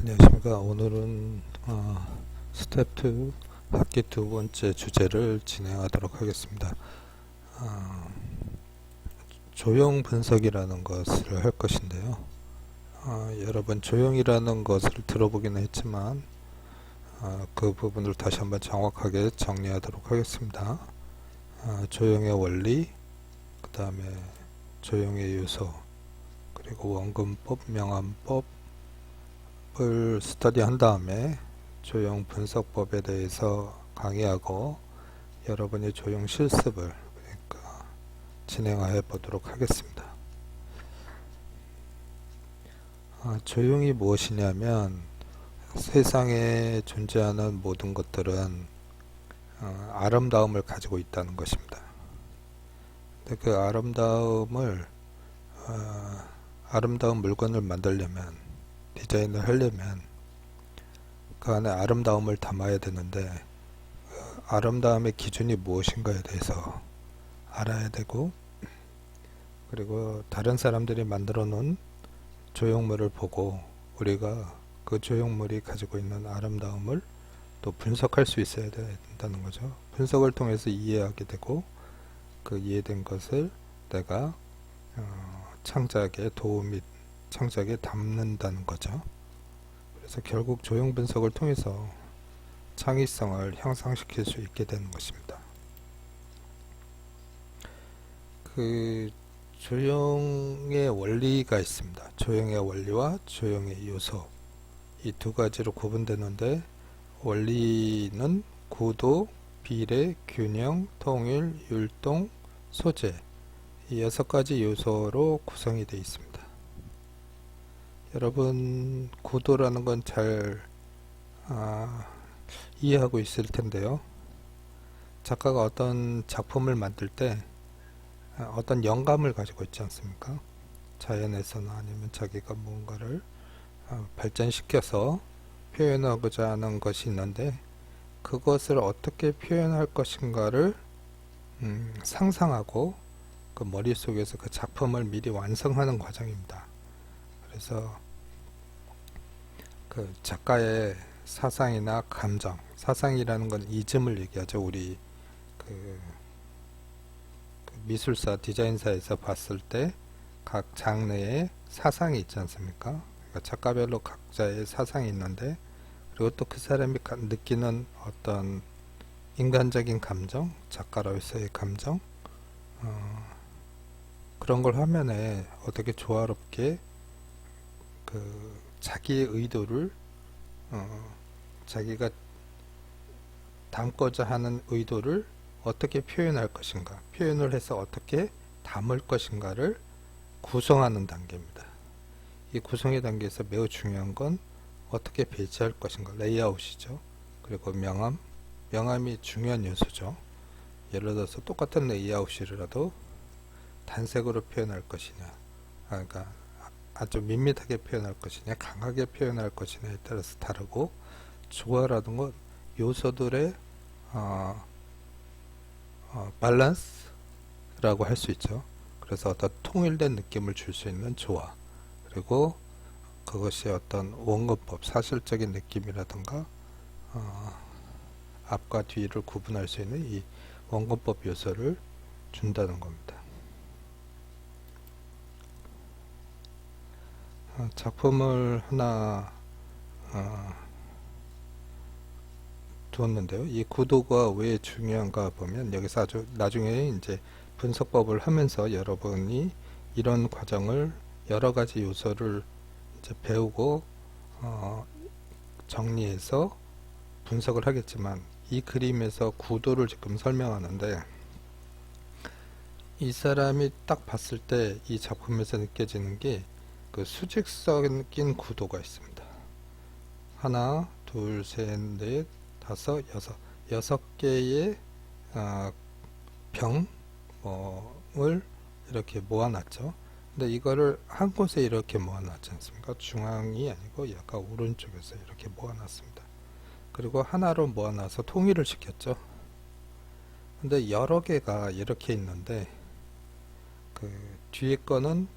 안녕하십니까. 오늘은 스텝 2 학기 두 번째 주제를 진행하도록 하겠습니다. 어, 조형 분석이라는 것을 할 것인데요. 여러분 조형이라는 것을 들어보기는 했지만 그 부분을 다시 한번 정확하게 정리하도록 하겠습니다. 조형의 원리, 그 다음에 조형의 요소, 그리고 원근법, 명암법 을 스터디한 다음에 조형 분석법에 대해서 강의하고 여러분의 조형 실습을 진행해 보도록 하겠습니다. 조형이 무엇이냐면 세상에 존재하는 모든 것들은 아름다움을 가지고 있다는 것입니다. 근데 그 아름다운 물건을 만들려면, 디자인을 하려면 그 안에 아름다움을 담아야 되는데 아름다움의 기준이 무엇인가에 대해서 알아야 되고, 그리고 다른 사람들이 만들어 놓은 조형물을 보고 우리가 그 조형물이 가지고 있는 아름다움을 또 분석할 수 있어야 된다는 거죠. 분석을 통해서 이해하게 되고 그 이해된 것을 내가 창작에 담는다는 거죠. 그래서 결국 조형 분석을 통해서 창의성을 향상시킬 수 있게 되는 것입니다. 그 조형의 원리가 있습니다. 조형의 원리와 조형의 요소, 이 두 가지로 구분되는데, 원리는 구도, 비례, 균형, 통일, 율동, 소재, 이 6가지 요소로 구성이 되어 있습니다. 여러분 구도라는 건 잘 이해하고 있을 텐데요. 작가가 어떤 작품을 만들 때 어떤 영감을 가지고 있지 않습니까? 자연에서나 아니면 자기가 무언가를 발전시켜서 표현하고자 하는 것이 있는데, 그것을 어떻게 표현할 것인가를 상상하고 그 머릿속에서 그 작품을 미리 완성하는 과정입니다. 그래서 그 작가의 사상이나 감정, 사상이라는 건 이즘을 얘기하죠. 우리 그 미술사, 디자인사에서 봤을 때 각 장르의 사상이 있지 않습니까? 그러니까 작가별로 각자의 사상이 있는데, 그리고 또 그 사람이 느끼는 어떤 인간적인 감정, 작가로서의 감정, 그런 걸 화면에 어떻게 조화롭게 자기의 의도를 자기가 담고자 하는 의도를 어떻게 표현할 것인가, 표현을 해서 어떻게 담을 것인가를 구성하는 단계입니다. 이 구성의 단계에서 매우 중요한 건 어떻게 배치할 것인가, 레이아웃이죠. 그리고 명암이 중요한 요소죠. 예를 들어서 똑같은 레이아웃이라도 단색으로 표현할 것이냐, 그러니까 아주 밋밋하게 표현할 것이냐, 강하게 표현할 것이냐에 따라서 다르고, 조화라는 건 요소들의 밸런스라고 할 수 있죠. 그래서 어떤 통일된 느낌을 줄 수 있는 조화, 그리고 그것이 어떤 원근법, 사실적인 느낌이라든가 앞과 뒤를 구분할 수 있는 이 원근법 요소를 준다는 겁니다. 작품을 하나 두었는데요. 이 구도가 왜 중요한가 보면, 여기서 아주 나중에 이제 분석법을 하면서 여러분이 이런 과정을, 여러 가지 요소를 이제 배우고 정리해서 분석을 하겠지만, 이 그림에서 구도를 지금 설명하는데, 이 사람이 딱 봤을 때 이 작품에서 느껴지는 게 그 수직적인 구도가 있습니다. 하나, 둘, 셋, 넷, 다섯, 여섯 개의 병을 이렇게 모아놨죠. 근데 이거를 한 곳에 이렇게 모아놨지 않습니까? 중앙이 아니고 약간 오른쪽에서 이렇게 모아놨습니다. 그리고 하나로 모아놔서 통일을 시켰죠. 근데 여러 개가 이렇게 있는데, 그 뒤에 거는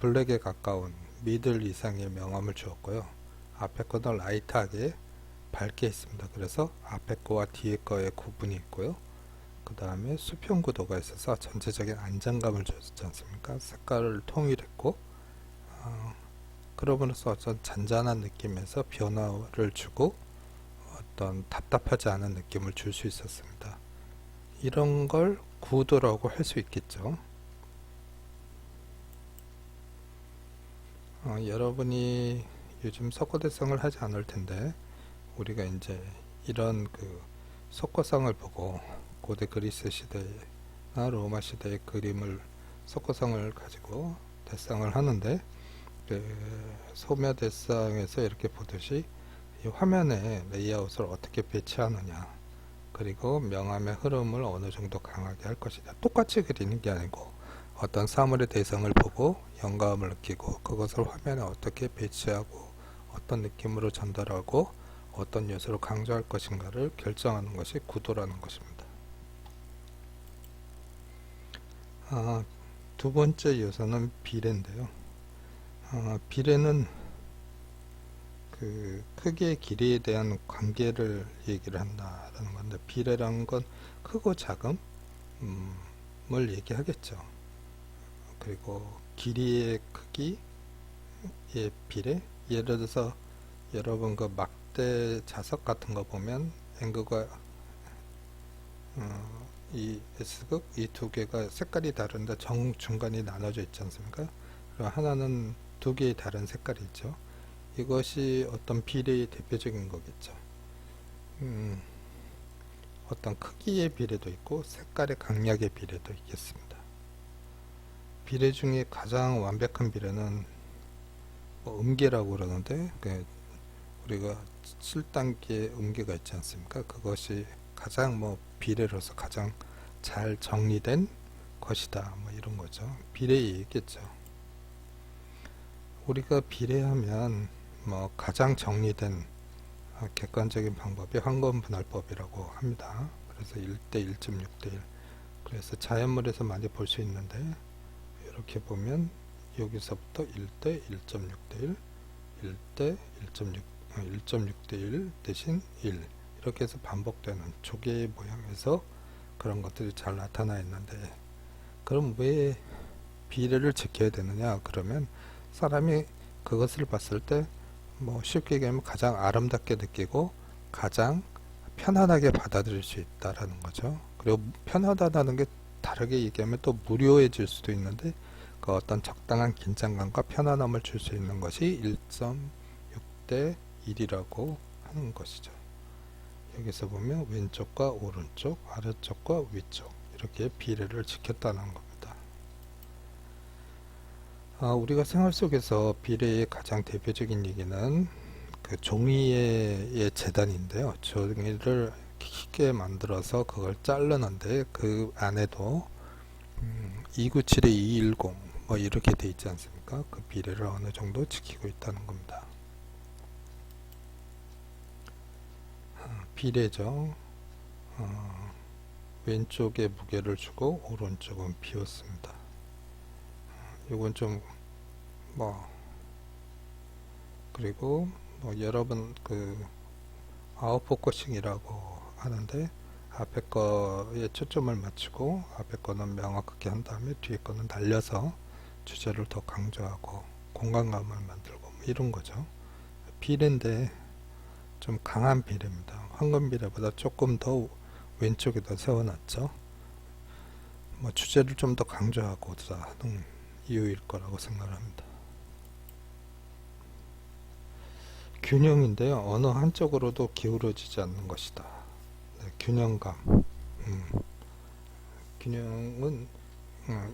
블랙에 가까운 미들 이상의 명암을 주었고요. 앞에 거는 라이트하게 밝게 있습니다. 그래서 앞에 거와 뒤에 거의 구분이 있고요. 그 다음에 수평 구도가 있어서 전체적인 안정감을 줬지 않습니까? 색깔을 통일했고, 그러면서 어떤 잔잔한 느낌에서 변화를 주고 어떤 답답하지 않은 느낌을 줄 수 있었습니다. 이런 걸 구도라고 할 수 있겠죠. 여러분이 요즘 석고대성을 하지 않을 텐데, 우리가 이제 이런 그 석고성을 보고 고대 그리스 시대나 로마 시대의 그림을 석고성을 가지고 대상을 하는데, 그 소묘 대상에서 이렇게 보듯이 이 화면에 레이아웃을 어떻게 배치하느냐, 그리고 명암의 흐름을 어느 정도 강하게 할 것이냐, 똑같이 그리는 게 아니고 어떤 사물의 대상을 보고 영감을 느끼고 그것을 화면에 어떻게 배치하고 어떤 느낌으로 전달하고 어떤 요소를 강조할 것인가를 결정하는 것이 구도라는 것입니다. 두 번째 요소는 비례인데요. 비례는 그 크기의 길이에 대한 관계를 얘기를 한다는 건데, 비례라는 건 크고 작음을 얘기하겠죠. 그리고 길이의 크기의 비례, 예를 들어서 여러분 그 막대 자석 같은 거 보면 N극과 이 S극 이 두 개가 색깔이 다른데 중간이 나눠져 있지 않습니까? 그리고 하나는 두 개의 다른 색깔이 있죠. 이것이 어떤 비례의 대표적인 거겠죠. 어떤 크기의 비례도 있고 색깔의 강약의 비례도 있겠습니다. 비례 중에 가장 완벽한 비례는 뭐 음계라고 그러는데, 우리가 7단계 음계가 있지 않습니까? 그것이 가장 뭐 비례로서 가장 잘 정리된 것이다, 뭐 이런 거죠. 비례 얘기겠죠. 우리가 비례하면 뭐 가장 정리된 객관적인 방법이 황금분할법이라고 합니다. 그래서 1대 1.6대1. 그래서 자연물에서 많이 볼 수 있는데, 이렇게 보면 여기서부터 1대 1.6대1, 1대 1.6대1 대신 1, 이렇게 해서 반복되는 조개 모양에서 그런 것들이 잘 나타나 있는데, 그럼 왜 비례를 지켜야 되느냐? 그러면 사람이 그것을 봤을 때 뭐 쉽게 얘기하면 가장 아름답게 느끼고 가장 편안하게 받아들일 수 있다라는 거죠. 그리고 편하다는 게 다르게 얘기하면 또 무료해질 수도 있는데, 그 어떤 적당한 긴장감과 편안함을 줄 수 있는 것이 1.6대 1이라고 하는 것이죠. 여기서 보면 왼쪽과 오른쪽, 아래쪽과 위쪽 이렇게 비례를 지켰다는 겁니다. 우리가 생활 속에서 비례의 가장 대표적인 얘기는 그 종이의 재단인데요. 종이를 깊게 만들어서 그걸 자르는데, 그 안에도 297에 210 뭐 이렇게 돼 있지 않습니까? 그 비례를 어느 정도 지키고 있다는 겁니다. 비례죠. 왼쪽에 무게를 주고 오른쪽은 비웠습니다. 이건 좀 뭐, 그리고 뭐 여러분 그 아웃포커싱이라고 하는데, 앞에 거에 초점을 맞추고 앞에 거는 명확하게 한 다음에 뒤에 거는 날려서 주제를 더 강조하고 공간감을 만들고 뭐 이런 거죠. 비례인데 좀 강한 비례입니다. 황금 비례보다 조금 더 왼쪽에다 세워놨죠. 뭐 주제를 좀 더 강조하고자 하는 이유일 거라고 생각합니다. 균형인데요. 어느 한쪽으로도 기울어지지 않는 것이다. 네, 균형감. 균형은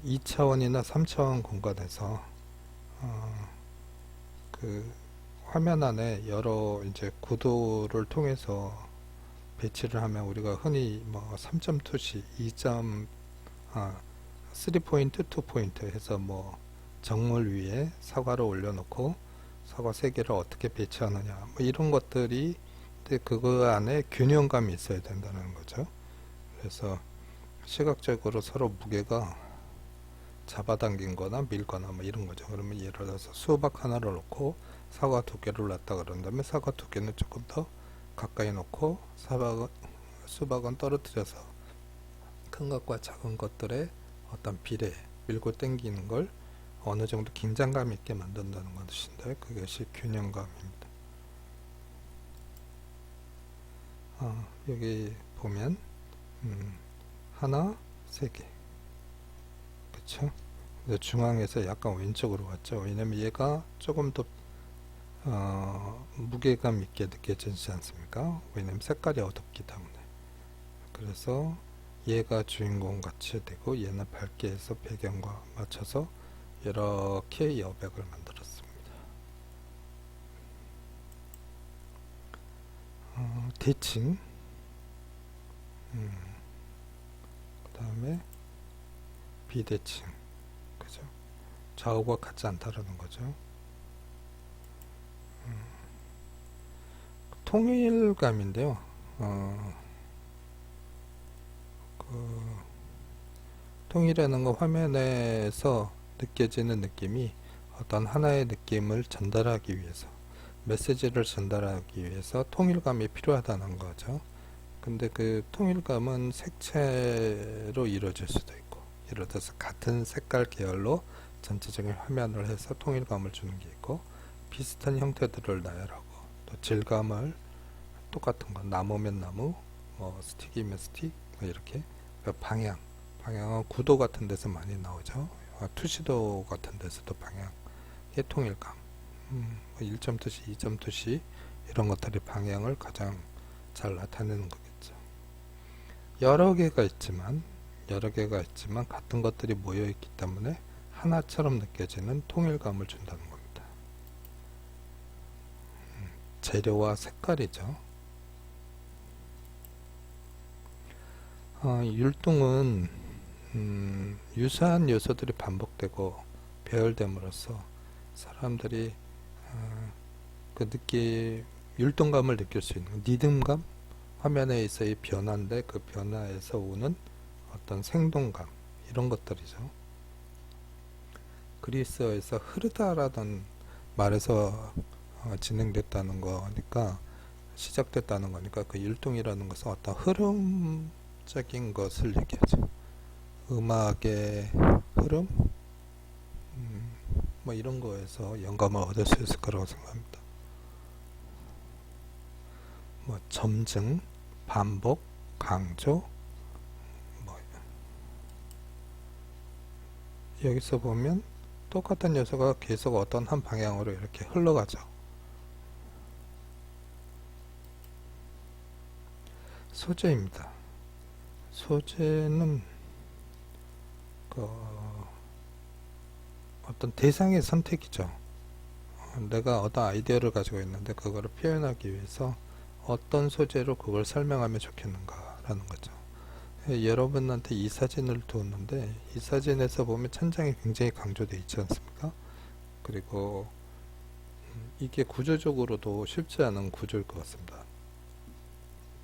2차원이나 3차원 공간에서 그 화면 안에 여러 이제 구도를 통해서 배치를 하면 우리가 흔히 뭐 3.2시, 3포인트, 2포인트 해서 뭐 정물 위에 사과를 올려놓고 사과 3개를 어떻게 배치하느냐 뭐 이런 것들이, 그거 안에 균형감이 있어야 된다는 거죠. 그래서 시각적으로 서로 무게가 잡아당긴 거나 밀거나 뭐 이런 거죠. 그러면 예를 들어서 수박 하나를 놓고 사과 2개를 놨다 그런다면 사과 2개는 조금 더 가까이 놓고 수박은 떨어뜨려서 큰 것과 작은 것들의 어떤 비례, 밀고 당기는 걸 어느 정도 긴장감 있게 만든다는 것인데, 그것이 균형감입니다. 여기 보면 하나, 3개, 그쵸? 중앙에서 약간 왼쪽으로 왔죠. 왜냐면 얘가 조금 더 무게감 있게 느껴지지 않습니까? 왜냐면 색깔이 어둡기 때문에. 그래서 얘가 주인공 같이 되고 얘는 밝게 해서 배경과 맞춰서 이렇게 여백을 만들었습니다. 대칭, 그 다음에 비대칭, 그죠? 좌우가 같지 않다라는 거죠. 통일감인데요. 통일하는 거 화면에서 느껴지는 느낌이 어떤 하나의 느낌을 전달하기 위해서, 메시지를 전달하기 위해서 통일감이 필요하다는 거죠. 근데 그 통일감은 색채로 이루어질 수도 있고, 예를 들어서 같은 색깔 계열로 전체적인 화면을 해서 통일감을 주는 게 있고, 비슷한 형태들을 나열하고, 또 질감을 똑같은 거, 나무면 나무, 뭐 스틱이면 스틱, 뭐 이렇게. 방향은 구도 같은 데서 많이 나오죠. 투시도 같은 데서도 방향의 통일감, 1점 투시, 2점 투시, 이런 것들이 방향을 가장 잘 나타내는 거겠죠. 여러 개가 있지만 같은 것들이 모여 있기 때문에 하나처럼 느껴지는 통일감을 준다는 겁니다. 재료와 색깔이죠. 율동은 유사한 요소들이 반복되고 배열됨으로써 사람들이 그 율동감을 느낄 수 있는 리듬감, 화면에 있어의 변화인데 그 변화에서 오는 어떤 생동감, 이런 것들이죠. 그리스어에서 흐르다라던 말에서 진행됐다는 거니까, 시작됐다는 거니까, 그 율동이라는 것은 어떤 흐름적인 것을 얘기하죠. 음악의 흐름, 뭐 이런 거에서 영감을 얻을 수 있을 거라고 생각합니다. 뭐 점증, 반복, 강조, 뭐 여기서 보면 똑같은 요소가 계속 어떤 한 방향으로 이렇게 흘러가죠. 소재입니다. 소재는 어떤 대상의 선택이죠. 내가 어떤 아이디어를 가지고 있는데 그거를 표현하기 위해서 어떤 소재로 그걸 설명하면 좋겠는가 라는 거죠. 여러분한테 이 사진을 두었는데, 이 사진에서 보면 천장이 굉장히 강조되어 있지 않습니까? 그리고 이게 구조적으로도 쉽지 않은 구조일 것 같습니다.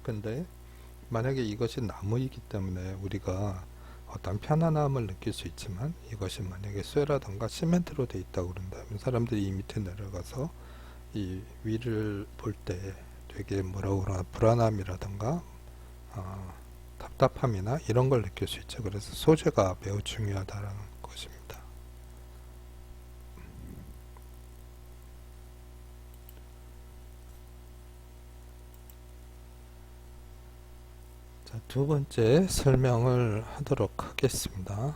근데 만약에 이것이 나무이기 때문에 우리가 어떤 편안함을 느낄 수 있지만, 이것이 만약에 쇠라던가 시멘트로 되어 있다고 그런다면 사람들이 이 밑에 내려가서 이 위를 볼 때 되게 뭐라고 그러나 불안함이라던가 답답함이나 이런 걸 느낄 수 있죠. 그래서 소재가 매우 중요하다는 것입니다. 자, 두 번째 설명을 하도록 하겠습니다.